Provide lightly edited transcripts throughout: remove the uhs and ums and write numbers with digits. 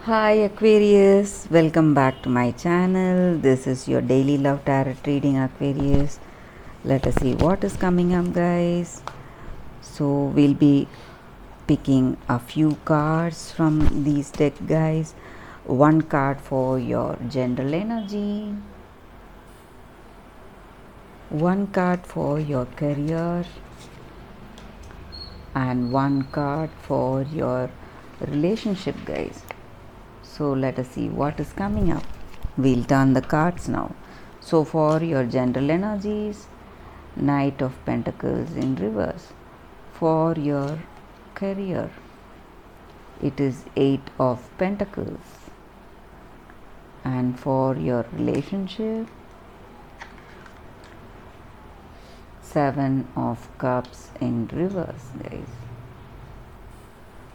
Hi Aquarius, welcome back to my channel. This is your daily love tarot reading, Aquarius. Let us see what is coming up, guys. So, we'll be picking a few cards from these deck, guys. One card for your general energy, one card for your career, and one card for your relationship, guys. So let us see what is coming up. We'll turn the cards now. So for your general energies, Knight of Pentacles in reverse. For your career, it is Eight of Pentacles. And for your relationship, Seven of Cups in reverse, guys.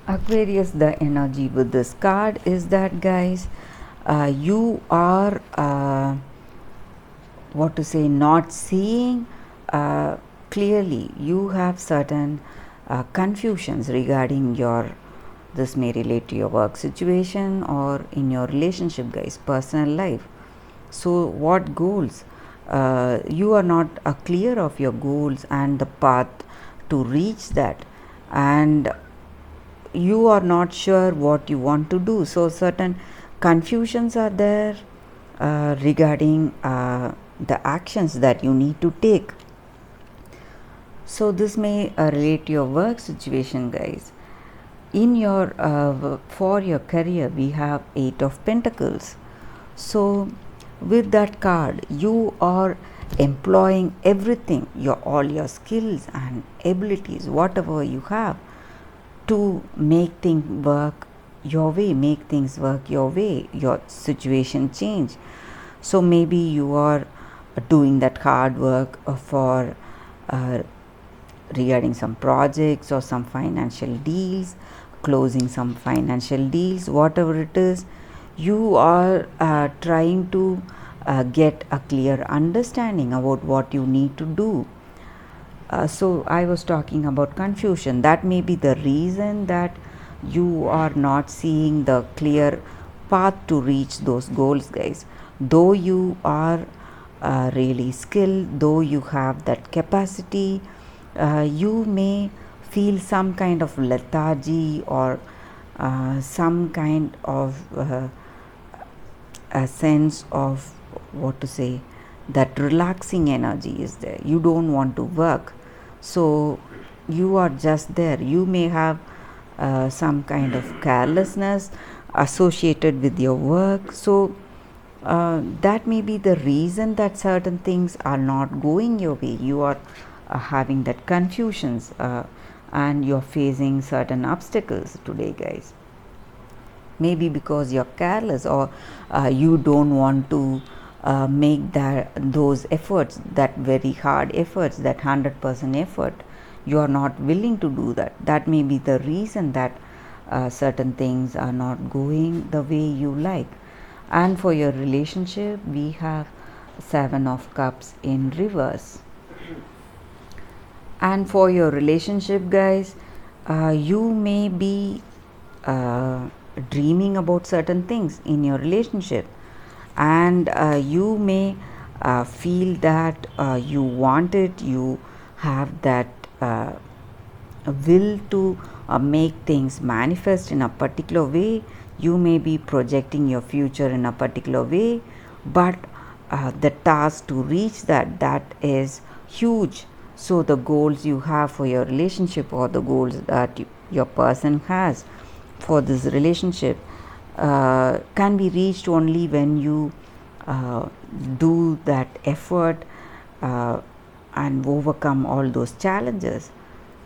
Aquarius, the energy with this card is that, guys, you are what to say, not seeing clearly. You have certain confusions regarding your, this may relate to your work situation or in your relationship, guys, personal life. So what goals, you are not clear of your goals and the path to reach that, and you are not sure what you want to do. So certain confusions are there regarding the actions that you need to take. So this may relate to your work situation, guys. In your for your career, we have Eight of Pentacles. So with that card, you are employing everything, your all your skills and abilities, whatever you have, to make things work your way, make things work your way, your situation change. So maybe you are doing that hard work for uh, regarding some projects or some financial deals, closing some financial deals, whatever it is. You are trying to get a clear understanding about what you need to do. So I was talking about confusion. That may be the reason that you are not seeing the clear path to reach those goals, guys. Though you are really skilled, though you have that capacity, you may feel some kind of lethargy or some kind of a sense of, what to say, that relaxing energy is there. You don't want to work, so you are just there. You may have some kind of carelessness associated with your work. So that may be the reason that certain things are not going your way. You are having that confusions, and you're facing certain obstacles today, guys. Maybe because you're careless, or you don't want to make that those efforts, that very hard efforts, that 100% effort. You are not willing to do that. That may be the reason that certain things are not going the way you like. And for your relationship, we have Seven of Cups in reverse. And for your relationship, guys, you may be dreaming about certain things in your relationship, and you may feel that you want it, you have that will to make things manifest in a particular way. You may be projecting your future in a particular way, but the task to reach that, that is huge. So the goals you have for your relationship, or the goals that your person has for this relationship, can be reached only when you do that effort and overcome all those challenges.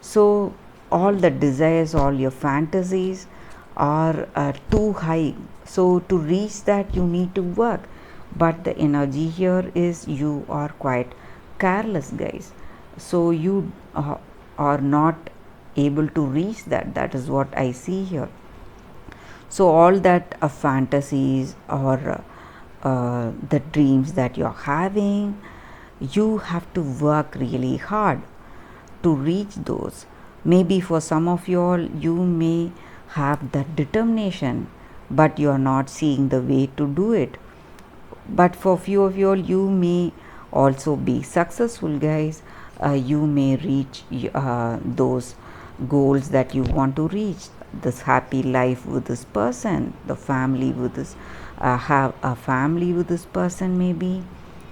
So all the desires, all your fantasies are too high. So to reach that, you need to work. But the energy here is you are quite careless, guys. So you are not able to reach that. That is what I see here. So all that fantasies, or the dreams that you're having, you have to work really hard to reach those. Maybe for some of you all, you may have that determination but you are not seeing the way to do it. But for few of you all, you may also be successful, guys. You may reach those goals that you want to reach, this happy life with this person, the family with this, have a family with this person maybe.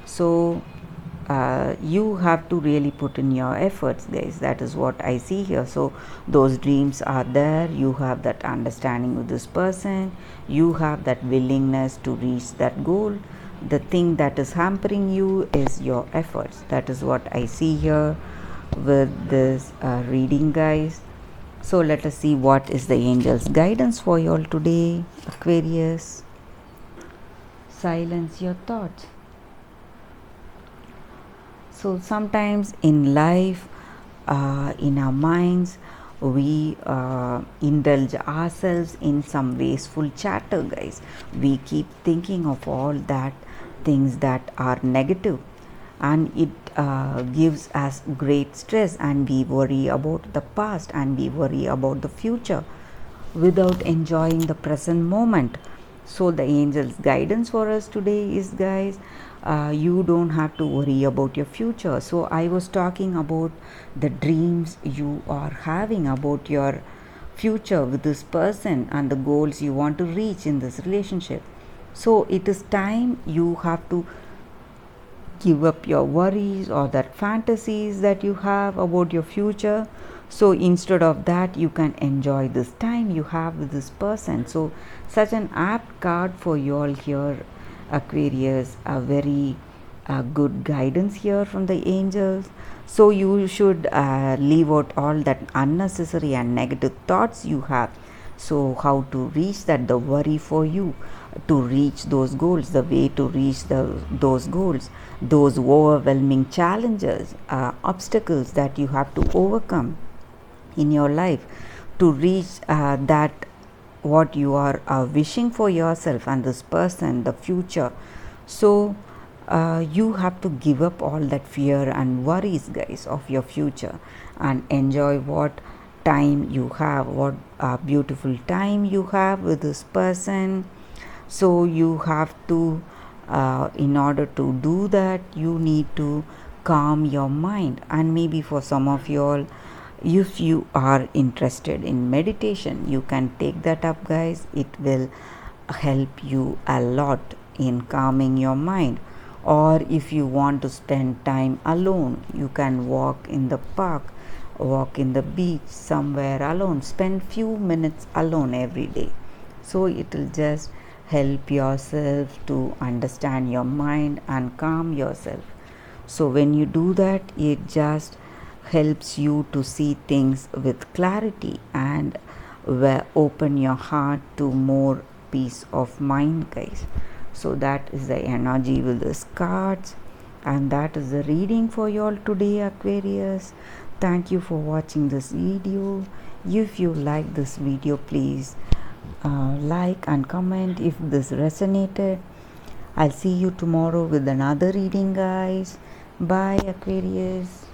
So you have to really put in your efforts, guys. That is what I see here. So those dreams are there, you have that understanding with this person, you have that willingness to reach that goal. The thing that is hampering you is your efforts. That is what I see here with this reading, guys. So let us see what is the angel's guidance for you all today, Aquarius. Silence your thoughts. So sometimes in life, in our minds, we indulge ourselves in some wasteful chatter, guys. We keep thinking of all that things that are negative, and it gives us great stress, and we worry about the past and we worry about the future without enjoying the present moment. So the angel's guidance for us today is, guys, you don't have to worry about your future. So I was talking about the dreams you are having about your future with this person and the goals you want to reach in this relationship. So it is time you have to give up your worries or that fantasies that you have about your future. So instead of that, you can enjoy this time you have with this person. So such an apt card for you all here, Aquarius. A very good guidance here from the angels. So you should leave out all that unnecessary and negative thoughts you have. So how to reach that, the worry for you to reach those goals, the way to reach those goals, those overwhelming challenges, obstacles that you have to overcome in your life to reach that what you are wishing for yourself and this person, the future. So you have to give up all that fear and worries, guys, of your future and enjoy what time you have, what beautiful time you have with this person. So you have to in order to do that, you need to calm your mind. And maybe for some of you all, if you are interested in meditation, you can take that up, guys. It will help you a lot in calming your mind. Or if you want to spend time alone, you can walk in the park, walk in the beach, somewhere alone, spend few minutes alone every day. So it will just help yourself to understand your mind and calm yourself. So when you do that, it just helps you to see things with clarity and open your heart to more peace of mind, guys. So that is the energy with these cards, and that is the reading for you all today, Aquarius. Thank you for watching this video. If you like this video, please like and comment if this resonated. I'll see you tomorrow with another reading, guys. Bye, Aquarius.